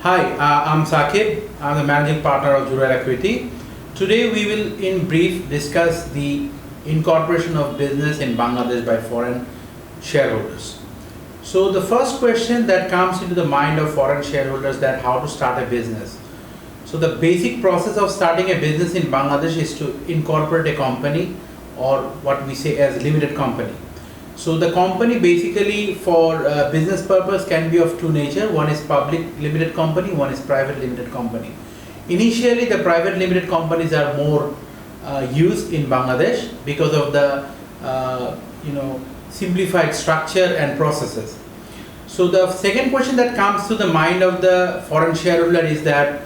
Hi, I'm Sakib. I'm the managing partner of Jural Acuity. Today we will in brief discuss the incorporation of business in Bangladesh by foreign shareholders. So the first question that comes into the mind of foreign shareholders that how to start a business. So the basic process of starting a business in Bangladesh is to incorporate a company or what we say as limited company. So the company basically for business purpose can be of two nature. One is public limited company, one is private limited company. Initially the private limited companies are more used in Bangladesh because of the simplified structure and processes. So the second question that comes to the mind of the foreign shareholder is that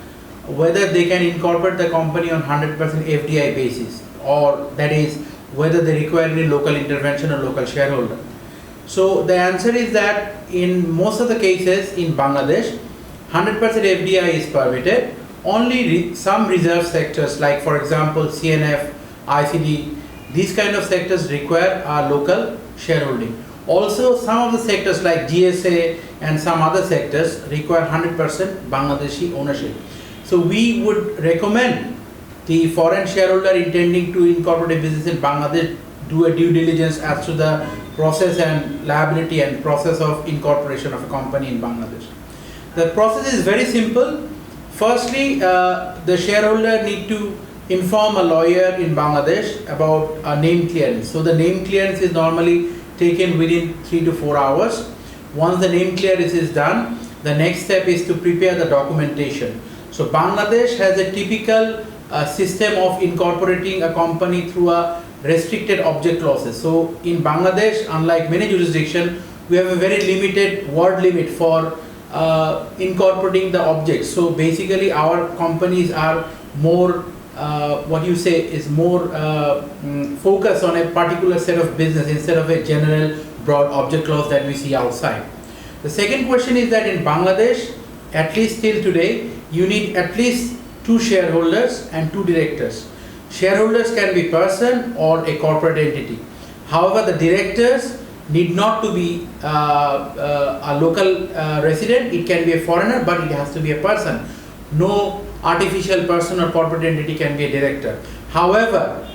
whether they can incorporate the company on 100% FDI basis, or that is whether they require any local intervention or local shareholder. So the answer is that in most of the cases in Bangladesh, 100% FDI is permitted. Only some reserve sectors like for example CNF, ICD, these kind of sectors require a local shareholding. Also some of the sectors like GSA and some other sectors require 100% Bangladeshi ownership. So we would recommend the foreign shareholder intending to incorporate a business in Bangladesh do a due diligence as to the process and liability and process of incorporation of a company in Bangladesh. The process is very simple. Firstly, the shareholder need to inform a lawyer in Bangladesh about a name clearance. So the name clearance is normally taken within 3 to 4 hours. Once the name clearance is done, the next step is to prepare the documentation. So Bangladesh has a typical system of incorporating a company through a restricted object clauses. So in Bangladesh, unlike many jurisdictions, we have a very limited word limit for incorporating the objects. So basically our companies are more focused on a particular set of business instead of a general broad object clause that we see outside. The second question is that in Bangladesh, at least till today, you need at least 2 shareholders and 2 directors. Shareholders can be person or a corporate entity. However, the directors need not to be a local resident. It can be a foreigner, but it has to be a person. No artificial person or corporate entity can be a director. However,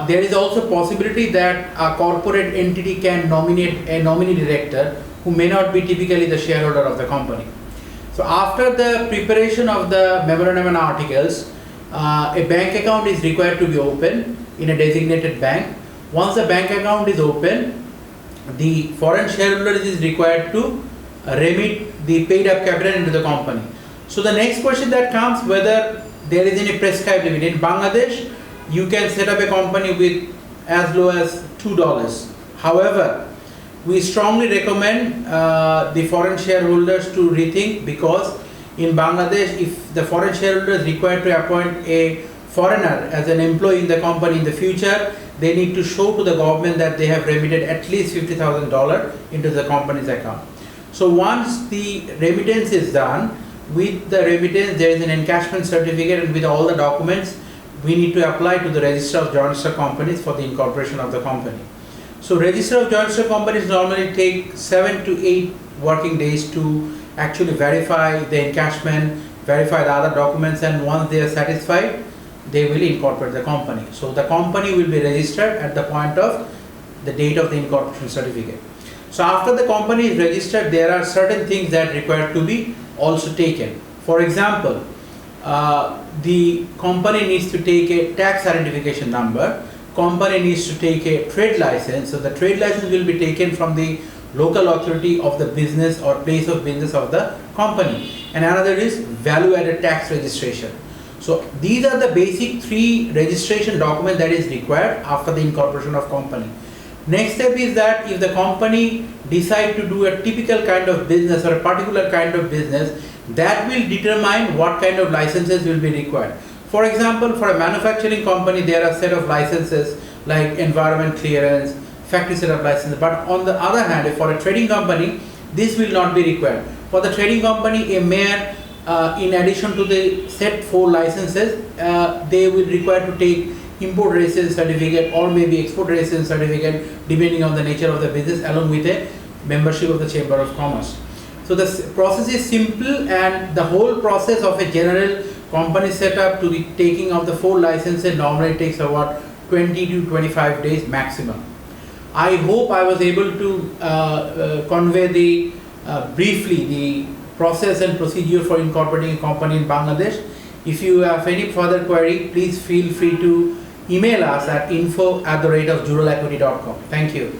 there is also possibility that a corporate entity can nominate a nominee director who may not be typically the shareholder of the company. So after the preparation of the memorandum and articles, a bank account is required to be open in a designated bank. Once the bank account is open, the foreign shareholder is required to remit the paid up capital into the company. So the next question that comes, whether there is any prescribed limit. In Bangladesh, you can set up a company with as low as $2. However, we strongly recommend the foreign shareholders to rethink, because in Bangladesh, if the foreign shareholder is required to appoint a foreigner as an employee in the company in the future, they need to show to the government that they have remitted at least $50,000 into the company's account. So once the remittance is done, with the remittance there is an encashment certificate, and with all the documents, we need to apply to the Register of Joint Stock Companies for the incorporation of the company. So Register of Joint Stock Companies normally take 7 to 8 working days to actually verify the encashment, verify the other documents, and once they are satisfied, they will incorporate the company. So the company will be registered at the point of the date of the incorporation certificate. So after the company is registered, there are certain things that require to be also taken. For example, the company needs to take a tax identification number. Company needs to take a trade license. So the trade license will be taken from the local authority of the business or place of business of the company. And another is value-added tax registration. So these are the basic 3 registration documents that is required after the incorporation of company. Next step is that if the company decide to do a typical kind of business or a particular kind of business, that will determine what kind of licenses will be required. For example, for a manufacturing company, there are a set of licenses like environment clearance, factory setup license. But on the other hand, for a trading company, this will not be required. For the trading company, a mayor, in addition to the set 4 licenses, they will require to take import residence certificate or maybe export residence certificate, depending on the nature of the business, along with a membership of the Chamber of Commerce. So the process is simple, and the whole process of a general company setup to the taking of the 4 licenses normally takes about 20 to 25 days maximum. I hope I was able to convey the briefly the process and procedure for incorporating a company in Bangladesh. If you have any further query, please feel free to email us at info@juralacuity.com. Thank you.